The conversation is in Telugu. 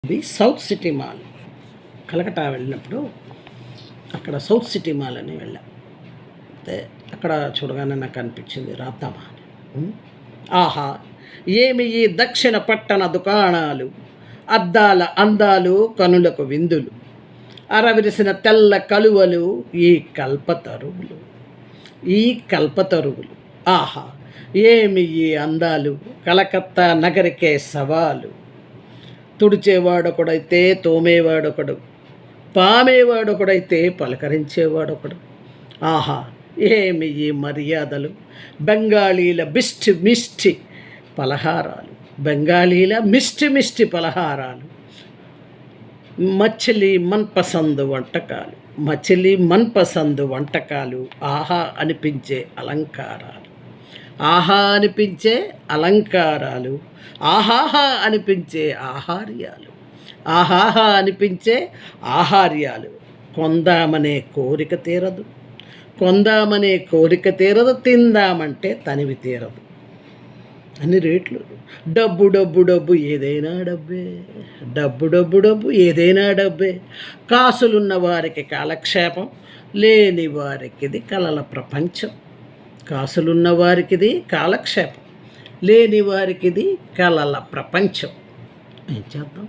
ఇది సౌత్ సిటీ మాల్. కలకట్టా వెళ్ళినప్పుడు అక్కడ సౌత్ సిటీ మాల్ అని వెళ్ళాం. అయితే అక్కడ చూడగానే నాకు అనిపించింది రాద్దామా అని. ఆహా, ఏమి ఈ దక్షిణ పట్టణ దుకాణాలు, అద్దాల అందాలు, కనులకు విందులు, అరవిరిసిన తెల్ల కలువలు, ఈ కల్పతరువులు, ఈ కల్పతరువులు. ఆహా, ఏమి ఈ అందాలు, కలకత్తా నగరికే సవాలు. తుడిచేవాడొకడైతే తోమేవాడొకడు, పామేవాడొకడైతే పలకరించేవాడొకడు. ఆహా, ఏమి ఈ మర్యాదలు, బెంగాలీల బిష్టి మిష్టి పలహారాలు, బెంగాలీల మిష్టి పలహారాలు, మచిలీ మన్పసందు వంటకాలు, మచిలీ మన్పసందు వంటకాలు, ఆహా అనిపించే అలంకారాలు, ఆహా అనిపించే అలంకారాలు, ఆహాహా అనిపించే ఆహార్యాలు, ఆహాహా అనిపించే ఆహార్యాలు. కొందామనే కోరిక తీరదు, కొందామనే కోరిక తీరదు, తిందామంటే తనివి తీరదు. అన్ని రేట్లు. డబ్బు డబ్బు డబ్బు ఏదైనా డబ్బే, డబ్బు డబ్బు డబ్బు ఏదైనా డబ్బే. కాసులున్న వారికి కాలక్షేపం, లేని వారికిది కలల ప్రపంచం. కాసులున్న వారికిది కాలక్షేపం, లేని వారికిది కలల ప్రపంచం. ఏం చేద్దాం?